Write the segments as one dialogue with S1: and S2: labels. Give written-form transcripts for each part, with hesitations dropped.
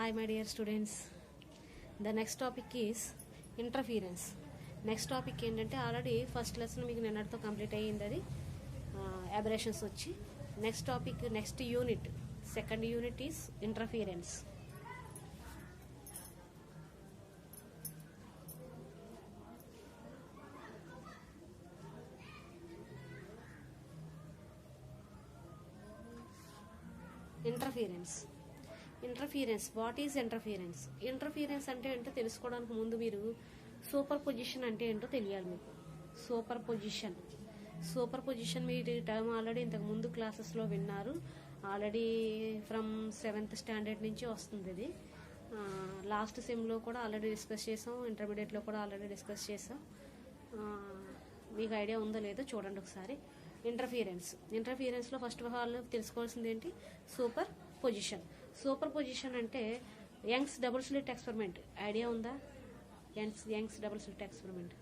S1: Hi my dear students, the next topic is interference. Next topic ఏంటంటే already first lesson మీకు నిన్నటితో complete అయ్యింది. అది అబరేషన్స్ వచ్చి next topic next unit second unit is interference. Interference what is interference అంటే ఏంటో తెలుసుకోవడానికి ముందు మీరు సూపర్ పొజిషన్ అంటే ఏంటో తెలియాలి. మీకు సూపర్ పొజిషన్ మీరు టర్మ్ ఆల్రెడీ ఇంతకు ముందు క్లాసెస్లో విన్నారు. ఆల్రెడీ ఫ్రమ్ 7th స్టాండర్డ్ నుంచి వస్తుంది. ఇది లాస్ట్ సెమ్లో కూడా ఆల్రెడీ డిస్కస్ చేసాం, ఇంటర్మీడియట్లో కూడా ఆల్రెడీ డిస్కస్ చేసాం. మీకు ఐడియా ఉందో లేదో చూడండి ఒకసారి. ఇంటర్ఫీరెన్స్లో ఫస్ట్ ఆఫ్ ఆల్ తెలుసుకోవాల్సింది ఏంటి? సూపర్ పొజిషన్ అంటే Young's double slit experiment idea ఉందా? యంగ్స్ డబుల్ స్లిట్ ఎక్స్పెరిమెంట్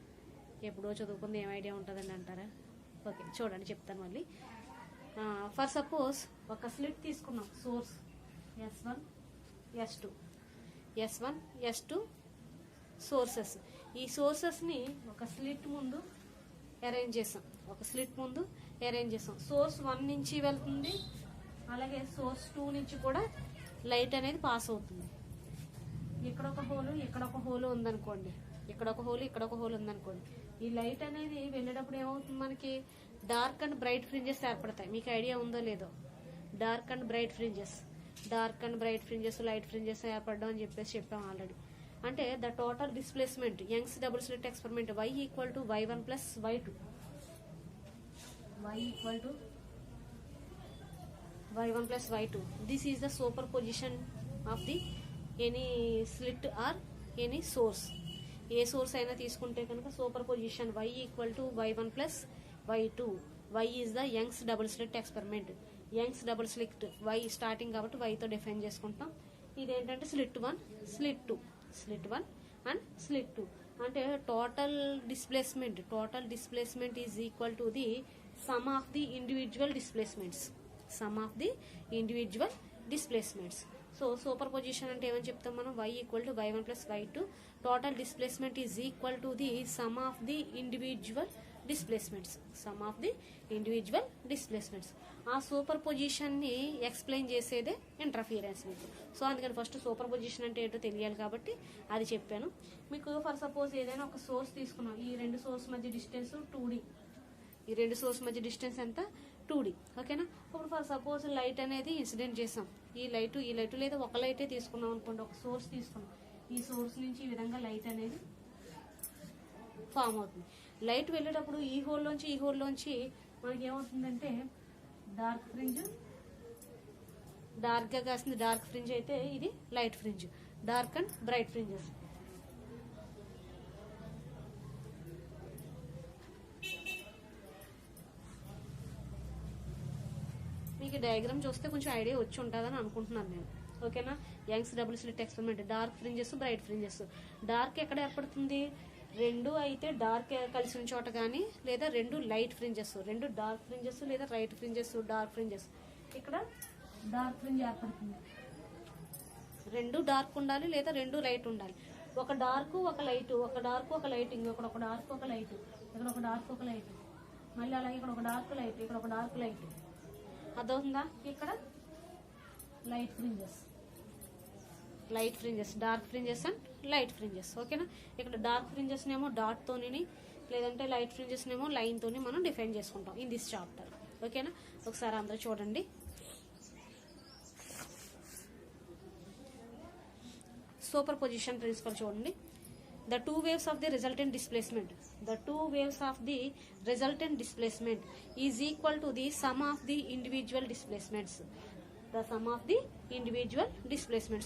S1: ఎప్పుడో చదువుకుంది, ఏం ఐడియా ఉంటుందండి అంటారా? ఓకే చూడండి, చెప్తాను మళ్ళీ. ఫర్ సపోజ్ ఒక స్లిట్ తీసుకున్నాం, సోర్స్ S1 S2 సోర్సెస్. ఈ సోర్సెస్ని ఒక స్లిట్ ముందు అరేంజ్ చేసాం. సోర్స్ 1 నుంచి వెళ్తుంది, అలాగే సోర్స్ 2 నుంచి కూడా లైట్ అనేది పాస్ అవుతుంది. ఇక్కడ ఒక హోల్ ఉందనుకోండి, ఇక్కడ ఒక హోల్ ఉందనుకోండి. ఈ లైట్ అనేది వెళ్ళేటప్పుడు ఏమవుతుంది? మనకి డార్క్ అండ్ బ్రైట్ ఫ్రింజెస్ ఏర్పడతాయి. మీకు ఐడియా ఉందో లేదో? Dark and bright fringes, light fringes ఏర్పడడం అని చెప్పాం ఆల్రెడీ. అంటే the total displacement Young's double slit experiment y equal to y1 plus y2. y1 plus y2. This is the superposition of the any slit or any source. A source అయినా తీసుకుంటే కనుక super position y equal to y1 plus y2. y is the Young's double slit experiment. Young's double slit y starting కాబట్టి y తో define చేసుకుంటాం. ఇదేంటంటే slit 1 and slit 2. అంటే total displacement is equal to the some of the individual displacements. So super position అంటే ఏమని చెప్తాం మనం? y equal to y1 plus y2. Total displacement is equal to the some of the individual displacements. ఆ super position ని explain చేసేదే interference మీకు. So అందుకని first super position అంటే ఏంటో తెలియాలి కాబట్టి అది చెప్పాను మీకు. ఫర్ సపోజ్ ఏదైనా ఒక సోర్స్ తీసుకున్నాం, ఈ రెండు సోర్స్ మధ్య డిస్టెన్స్ 2D. ఎంత? 2D. ఓకేనా? ఇప్పుడు ఫర్ సపోజ్ లైట్ అనేది ఇన్సిడెంట్ చేసాం. ఈ లైట్ లేదా ఒక లైటే తీసుకున్నాం అనుకోండి, ఒక సోర్స్ తీసుకున్నాం. ఈ సోర్స్ నుంచి ఈ విధంగా లైట్ అనేది ఫామ్ అవుతుంది. లైట్ వెళ్ళేటప్పుడు ఈ హోల్లోంచి మనకి ఏమవుతుందంటే డార్క్ గా కాసింది డార్క్ ఫ్రింజ్ అయితే ఇది light fringe. Dark and bright fringes. మీకు డయాగ్రామ్ చూస్తే కొంచెం ఐడియా వచ్చి ఉంటుందని అనుకుంటున్నాను నేను. ఓకేనా? Young's double slit experiment, dark fringes, bright fringes. Dark ఎక్కడ ఏర్పడుతుంది? రెండు అయితే డార్క్ కలిసిన చోట కానీ, లేదా రెండు లైట్ ఫ్రింజెస్, రెండు డార్క్ ఫ్రింజెస్ లేదా రైట్ ఫ్రింజెస్, డార్క్ ఫ్రింజెస్. ఇక్కడ డార్క్ ఫ్రింజ్ ఏర్పడుతుంది. రెండు డార్క్ ఉండాలి లేదా రెండు లైట్ ఉండాలి. ఒక డార్క్ ఒక లైట్, ఇంకొక ఒక డార్క్ ఒక లైట్, ఇక్కడ ఒక డార్క్ ఒక లైట్, మళ్ళీ అలాగే ఇక్కడ ఒక డార్క్ లైట్, ఇక్కడ ఒక డార్క్ లైట్. అదవుతుందా? ఇక్కడ light fringes, dark fringes and light fringes. ఓకేనా? ఇక్కడ డార్క్ ఫ్రింజెస్ నేమో డాట్ తోని, లేదంటే లైట్ ఫ్రింజెస్ నేమో లైన్ తోని మనం డిఫైన్ చేసుకుంటాం ఇన్ దిస్ చాప్టర్. ఓకేనా? ఒకసారి అందరూ చూడండి. సూపర్ పొజిషన్ ప్రిన్సిపల్ చూడండి. The two waves of the resultant displacement is equal to the sum of the individual displacements.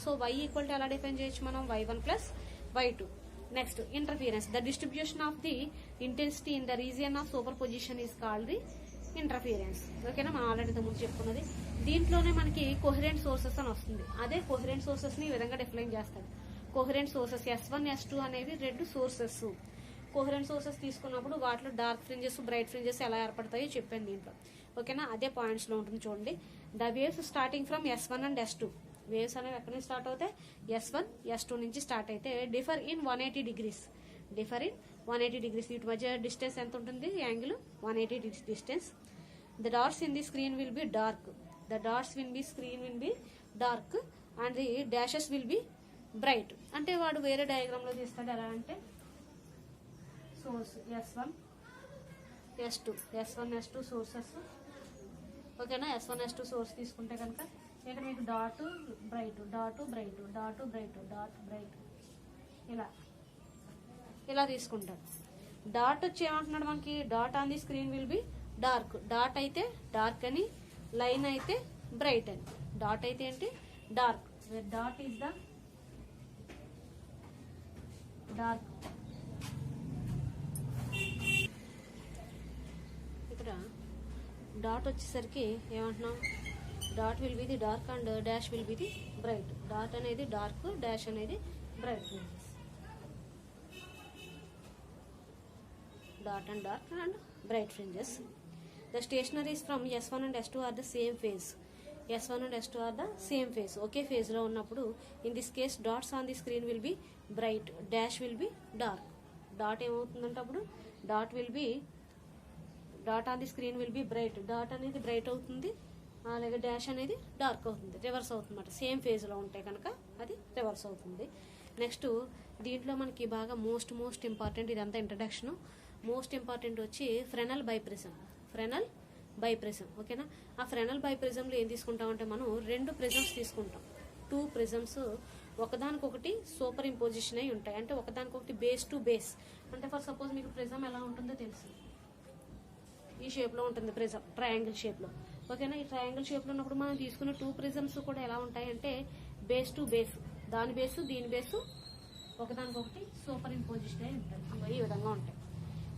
S1: So y equal to ఎలా డిఫైన్ చేయొచ్చు మనం? y1 plus y2. Next interference. The distribution of the intensity in the region of superposition is called the interference. ఓకేనా? మనం already ముందు చెప్పుకున్నది. దీంట్లోనే మనకి coherent sources అని వస్తుంది. అదే కోహరెంట్ సోర్సెస్ ని ఈ విధంగా డిఫైన్ చేస్తాడు. కోహరెంట్ సోర్సెస్ S1 S2 అనేవి రెండు సోర్సెస్. కోహరెంట్ సోర్సెస్ తీసుకున్నప్పుడు వాటిలో డార్క్ ఫ్రింజెస్, బ్రైట్ ఫ్రింజెస్ ఎలా ఏర్పడతాయో చెప్పాను దీంట్లో. ఓకేనా? అదే పాయింట్స్ లో ఉంటుంది చూడండి. The waves starting from S1 and S2. Waves అనేవి ఎక్కడి నుంచి స్టార్ట్ అవుతాయి? S1 S2 నుంచి స్టార్ట్ అయితే differ in 180 degrees. Differ in 180 degrees. వీటి మధ్య డిస్టెన్స్ ఎంత ఉంటుంది? Angle 180 distance. The dots in the screen will be dark. The dots will be screen will be dark and the dashes will be bright. అంటే వాడు వేరే diagram లో తీస్తాడు. ఎలా అంటే source S1 S2 S1 S2 sources. ఓకేనా? S1 S2 source తీసుకుంటే కనుక ఇక్కడ మీకు dot bright, dot bright, dot bright, dot bright ఇలా తీసుకుంటారు. డాట్ వచ్చి ఏమంటున్నాడు మనకి? Dot on the screen will be dark. Dot అయితే డార్క్ అని, లైన్ అయితే బ్రైట్ అని. డాట్ అయితే ఏంటి? Dark. Dot is the dark. ఇక్కడ డాట్ వచ్చేసరికి ఏమంటున్నాం? Dot will be the dark and dash will be the bright. Dot అనేది డార్క్, డాష్ అనేది bright. Dot and dark and bright fringes. The stationaries from S1 and S2 are the same phase. S1 and S2 are the same phase. Okay phase లో ఉన్నప్పుడు in this case dots on the screen will be bright, dash will be dark. Dot ఏమవుతుందంటే అప్పుడు dot on the screen will B bright. Dot అనేది bright అవుతుంది, అలాగే dash అనేది dark అవుతుంది. Reverse అవుతుంది అన్నమాట. సేమ్ ఫేజ్ లో ఉంటే కనుక అది రివర్స్ అవుతుంది. నెక్స్ట్ దీంట్లో మనకి బాగా మోస్ట్ ఇంపార్టెంట్, ఇదంతా ఇంట్రడక్షన్. మోస్ట్ ఇంపార్టెంట్ వచ్చి ఫ్రెనల్ బైప్రిజం. Frenal biprism. ఓకేనా? ఆ ఫ్రెనల్ బైప్రిజంలో ఏం తీసుకుంటామంటే మనం 2 ప్రిజమ్స్ తీసుకుంటాం. 2 ప్రిజమ్స్ ఒకదానికొకటి సూపర్ ఇంపోజిషన్ అయి ఉంటాయి. అంటే ఒకదానికొకటి బేస్ టు బేస్. అంటే ఫర్ సపోజ్ మీకు ప్రిజం ఎలా ఉంటుందో తెలుసు. ఈ షేప్ లో ఉంటుంది ప్రిజం, ట్రయాంగిల్ షేప్ లో. ఓకేనా? ఈ ట్రయాంగిల్ షేప్ లో ఉన్నప్పుడు మనం తీసుకున్న 2 ప్రిజమ్స్ కూడా ఎలా ఉంటాయి అంటే బేస్ టు బేస్. దాని బేసు దీని బేసు ఒకదానికొకటి సూపర్ ఇంపోజిషన్ అయి ఉంటాయి. ఈ విధంగా ఉంటాయి.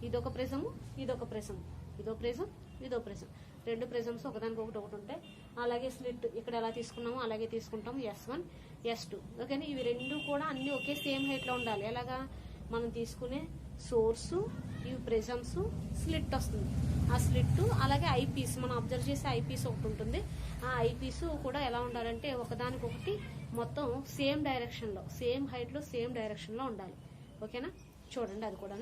S1: ఇదొక ప్రిజము, ఇదొక ప్రిజం, ఇదో ప్రిజం, ఇదో ప్రిజం. 2 ప్రిజమ్స్ ఒకదానికొకటి ఉంటాయి. అలాగే స్లిట్ ఇక్కడ ఎలా తీసుకున్నామో అలాగే తీసుకుంటాము. S1 S2. ఓకేనా? ఇవి 2 కూడా అన్ని ఒకే సేమ్ హైట్ లో ఉండాలి. ఎలాగా? మనం తీసుకునే సోర్సు, ఇవి ప్రిజమ్స్, స్లిట్ వస్తుంది. ఆ స్లిట్ అలాగే ఐ పీస్, మనం అబ్జర్వ్ చేసే ఐ పీస్ ఒకటి ఉంటుంది. ఆ ఐ పీస్ కూడా ఎలా ఉండాలంటే ఒకదానికొకటి మొత్తం సేమ్ డైరెక్షన్ లో, సేమ్ హైట్ లో, సేమ్ డైరెక్షన్ లో ఉండాలి. ఓకేనా? చూడండి అది కూడా.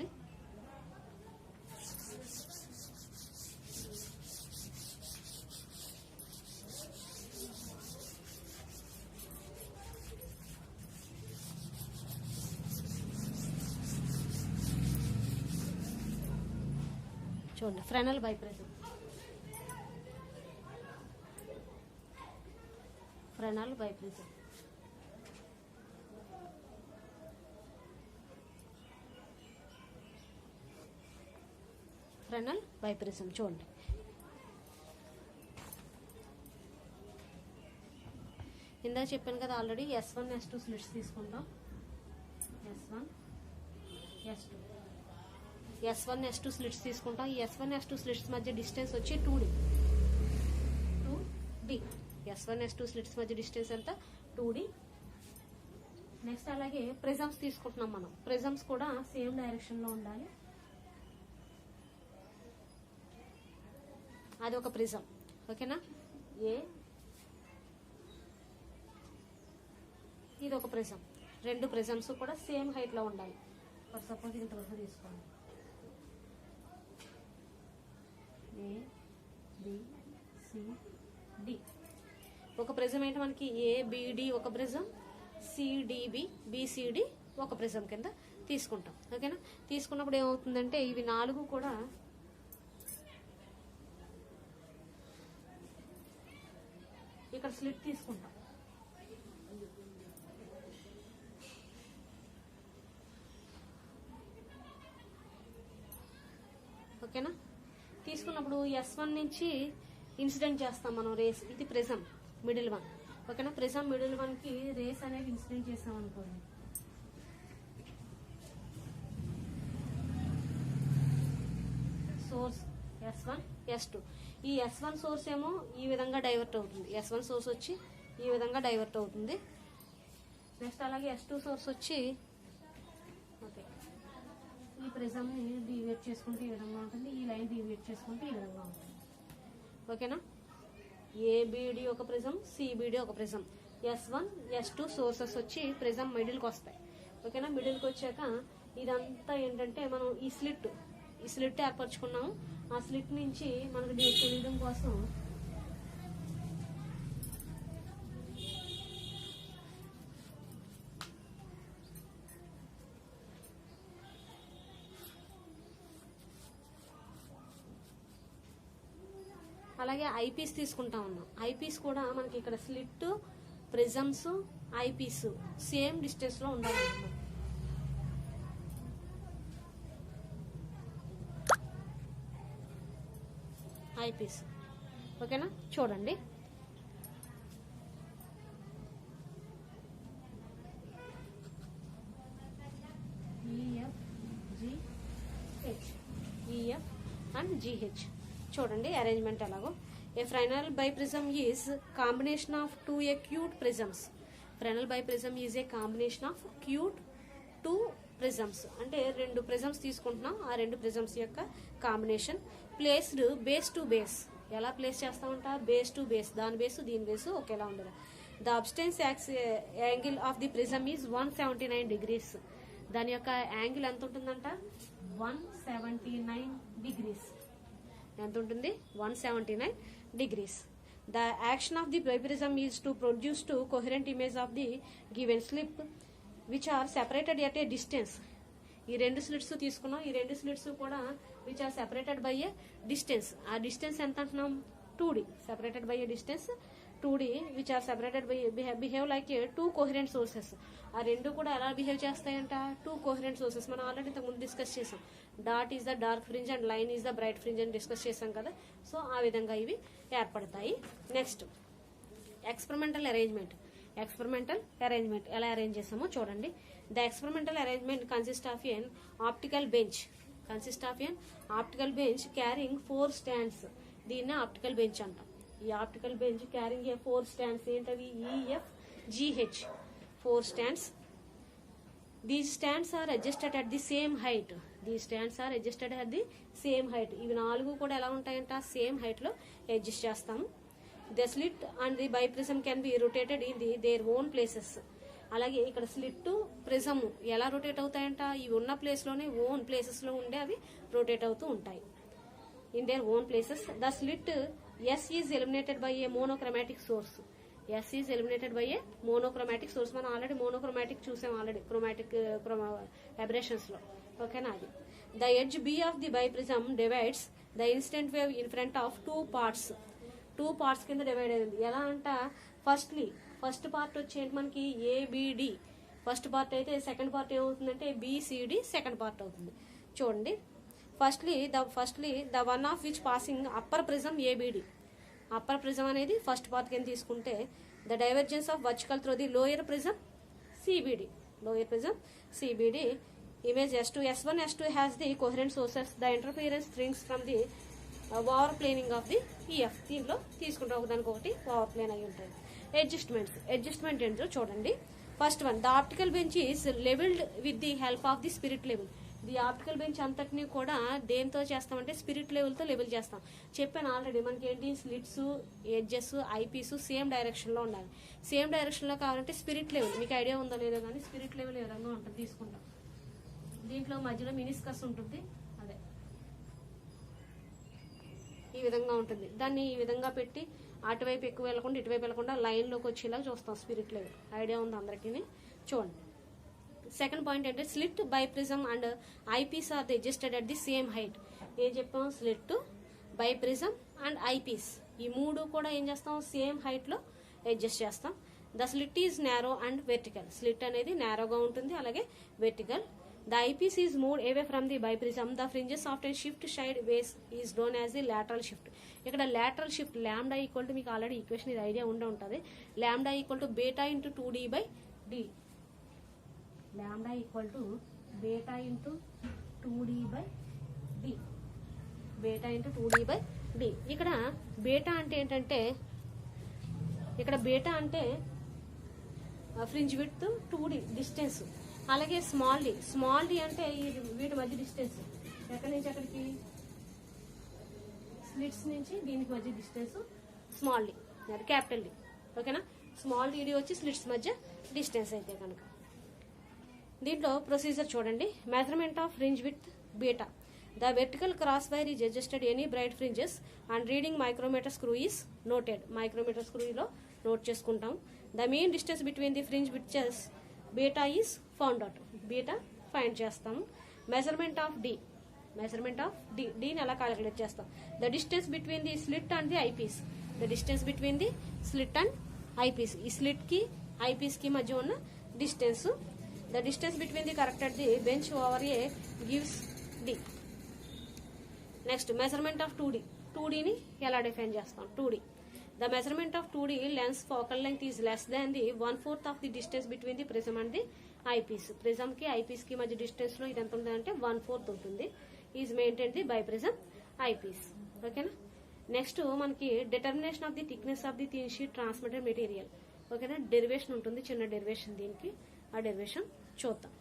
S1: చూడండి frenal biprism. Frenal biprism. Frenal biprism చూడండి. ఇందా చెప్పాను కదా ఆల్రెడీ. S1 S2 స్లిట్స్ తీసుకుంటాం. S1 S2 S1 S2 slits తీసుకుంటాం. ఈ S1 S2 స్లిట్స్ మధ్య డిస్టెన్స్ వచ్చి 2D. S1 S2 స్లిట్స్ మధ్య డిస్టెన్స్ ఎంత? 2D. నెక్స్ట్ అలాగే ప్రిజమ్స్ తీసుకుంటున్నాం మనం. ప్రిజమ్స్ కూడా సేమ్ డైరెక్షన్ లో ఉండాలి. అది ఒక ప్రిజం. ఓకేనా? ఇది ఒక ప్రిజం. 2 ప్రిజమ్స్ కూడా సేమ్ హైట్ లో ఉండాలి. ఫర్ సపోజ్ ఇంతవరకు తీసుకోండి. ABCD. ఒక ప్రిజం ఏంటి మనకి? ABD ఒక ప్రిజం, CDB BCD ఒక ప్రిజం కింద తీసుకుంటాం. ఓకేనా? తీసుకున్నప్పుడు ఏమవుతుందంటే ఇవి 4 కూడా ఇక్కడ స్లిట్ తీసుకుంటాం. ఓకేనా? తీసుకున్నప్పుడు S1 నుంచి ఇన్సిడెంట్ చేస్తాం మనం రేస్. ఇది ప్రిజం మిడిల్ వన్. ఓకేనా? ప్రిజం మిడిల్ వన్ కి రేస్ అనేది ఇన్సిడెంట్ చేస్తాం అనుకోండి. Source S1 S2. ఈ S1 సోర్స్ ఏమో ఈ విధంగా డైవర్ట్ అవుతుంది. S1 సోర్స్ వచ్చి ఈ విధంగా డైవర్ట్ అవుతుంది. నెక్స్ట్ అలాగే S2 సోర్స్ వచ్చి ఓకే ఈ ప్రిజం ని డీవియేట్ చేసుకుంటే ఈ విధంగా ఉంటుంది. ఈ లైన్ డీవియేట్ చేసుకుంటే ఈ విధంగా ఉంటుంది. ఓకేనా? ABD ఒక ప్రిజం, CBD ఒక ప్రిజం. S1 S2 సోర్సెస్ వచ్చి ప్రిజం మిడిల్కి వస్తాయి. ఓకేనా, మిడిల్కి వచ్చాక ఇదంతా ఏంటంటే మనం ఈ స్లిట్ ఏర్పరచుకున్నాము. ఆ స్లిట్ నుంచి మనకు తెలియడం కోసం అలాగే ఐపీస్ తీసుకుంటా ఉన్నాం. ఐపీస్ కూడా మనకి ఇక్కడ slit, prisms, eyepiece same distance లో ఉండాలన్నమాట. ఐపీస్ ఓకేనా, చూడండి EF and GH. చూడండి అరేంజ్మెంట్ ఎలాగో. A Fresnel biprism is combination of two acute prisms. Fresnel biprism is a combination of acute two prisms. అంటే రెండు ప్రిజమ్స్ తీసుకుంటున్నాం, ఆ రెండు ప్రిజమ్స్ యొక్క combination. Placed base to base. ఎలా ప్లేస్ చేస్తామంట? బేస్ టు బేస్, దాని బేసు దీని బేసు ఒకేలా ఉండదు. The absence angle of the prism is 179 degrees. దాని యొక్క యాంగిల్ ఎంత ఉంటుందంట? 179 degrees. ఎంత ఉంటుంది? 179 degrees. The action of the biprism is to produce two coherent images of the given slip which are separated at a distance. ఈ రెండు slits తీసుకున్నాం. ఈ రెండు స్లిట్స్ కూడా which are separated by a distance. ఆ distance ఎంత అంటున్నాం? 2D. Separated by a distance 2D which are separated by behave like a two coherent sources. ఆ రెండు కూడా ఎలా బిహేవ్ చేస్తాయంట? Two coherent sources. మనం ఆల్రెడీ ఇంతకుముందు డిస్కస్ చేసాం. Dot is the dark fringe and line is the bright fringe అని discuss చేసాం కదా. సో ఆ విధంగా ఇవి ఏర్పడతాయి. Next experimental arrangement. Experimental arrangement ఎలా అరేంజ్ చేసామో చూడండి. The experimental arrangement consist of an optical bench. Carrying 4 stands. దీన్ని ఆప్టికల్ బెంచ్ అంటాం. ఈ optical bench carrying a 4 stands. ఏంటవి? EF GH 4 stands. These stands are adjusted at the same height. ఇవి 4 కూడా ఎలా ఉంటాయంట? సేమ్ హైట్ లో అడ్జస్ట్ చేస్తాము. The slit and the biprism can be rotated in their own places. అలాగే ఇక్కడ slit, prism ఎలా రొటేట్ అవుతాయంట? ఇవి ఉన్న ప్లేస్ లోనే ఓన్ ప్లేసెస్ లో ఉండే అవి రొటేట్ అవుతూ ఉంటాయి. In their own places. The slit S is eliminated by A monochromatic source. మనం ఆల్రెడీ మోనోక్రోమాటిక్ చూసాం, ఆల్రెడీ క్రోమాటిక్ అబ్రేషన్స్ లో. ఓకేనా, అది. The edge B of the biprism divides the incident wave in front of 2 parts. 2 parts కింద divide అయింది. ఎలా అంట? First part వచ్చేది మనకి ABD ఫస్ట్ పార్ట్ అయితే, సెకండ్ పార్ట్ ఏమవుతుందంటే BCD సెకండ్ పార్ట్ అవుతుంది. చూడండి, firstly the one of which passing upper prism ABD. Upper prism అనేది ఫస్ట్ పార్ట్ కింద తీసుకుంటే, the divergence of vertical through the lower prism CBD. Image S2 S1 has the coherent sources. The interference strings from the over planning of the EF. దీనిలో తీసుకుంటాం, ఒకదానికి ఒకటి over plane అయి ఉంటాయి. Adjustment ఏంటో చూడండి. First one, the optical bench is levelled with the help of the spirit level. The optical bench అంతటిని కూడా దేంతో చేస్తామంటే స్పిరిట్ లెవెల్తో లెవెల్ చేస్తాం. చెప్పాను ఆల్రెడీ, మనకి ఏంటి? స్లిట్స్, ఎడ్జెస్, ఐపీస్ సేమ్ డైరెక్షన్లో ఉండాలి. సేమ్ డైరెక్షన్లో కావాలంటే స్పిరిట్ లెవెల్, మీకు ఐడియా ఉందో లేదో కానీ స్పిరిట్ లెవెల్ ఏ విధంగా ఉంటుంది తీసుకుంటాం. దీంట్లో మధ్యలో మినిస్కస్ ఉంటుంది, అదే ఈ విధంగా ఉంటుంది. దాన్ని ఈ విధంగా పెట్టి అటువైపు ఎక్కువ వెళ్ళకుండా ఇటువైపు వెళ్ళకుండా లైన్లోకి వచ్చేలాగా చూస్తాం స్పిరిట్ లెవెల్. ఐడియా ఉంది అందరికీ? చూడండి. సెకండ్ పాయింట్ ఏంటంటే slit, biprism and eyepiece are adjusted at the same height. ఏం చెప్పాం? స్లిట్, బైప్రిజం అండ్ ఐపీస్ ఈ 3 కూడా ఏం చేస్తాం? సేమ్ హైట్లో అడ్జస్ట్ చేస్తాం. The slit is narrow and vertical. Slit అనేది నారోగా ఉంటుంది, అలాగే vertical. The eyepiece is moved away from the biprism. The fringes often shift sideways is known as the lateral shift. ఇక్కడ lateral shift lambda equal to మీకు already equation ఇది idea ఉంటుంది. Lambda equal to beta into 2D by D. Lambda equal to beta into 2D by D. Beta into 2D by D. ఇక్కడ బేటా అంటే ఏంటంటే, ఇక్కడ బేటా అంటే fringe width 2D distance. అలాగే small D అంటే వీటి మధ్య డిస్టెన్స్. ఎక్కడి నుంచి ఎక్కడికి? స్లిట్స్ నుంచి దీనికి మధ్య డిస్టెన్స్ స్మాల్ డి, అది క్యాపిటల్ డి. ఓకేనా? స్మాల్ డీడీ వచ్చి స్లిట్స్ మధ్య డిస్టెన్స్ అయితే కనుక. దీంట్లో ప్రొసీజర్ చూడండి. Measurement of fringe with beta. The vertical cross wire is adjusted any bright fringes and reading micrometer screw is noted. Micrometer స్క్రూలో note చేసుకుంటాం. The main distance between the fringe which is beta is found out. Beta find చేస్తాము. Measurement of d. Measurement of డీని ఎలా calculate చేస్తాం? The distance between the slit and the eyepiece. The distance between the slit and eyepiece. ఈ slit కి eyepiece కి మధ్య ఉన్న distance. The distance between the corrected the bench over a gives D. Next measurement of 2D. 2Dని ఎలా define చేస్తాం? 2D. The measurement of 2D lens focal length is less than the 1/4 of the distance between the prism and the eyepiece. Prism కి eyepiece కి మధ్య distance లో ఇది ఎంత ఉంటుందంటే 1/4 ఉంటుంది. Is maintain the by prism eyepiece. ఓకేనా. నెక్స్ట్ మనకి determination of the thickness of the thin sheet transmitted material. ఓకేనా. డెరివేషన్ ఉంటుంది, చిన్న డెరివేషన్ దీనికి. ఆ డెరివేషన్ చూద్దాం.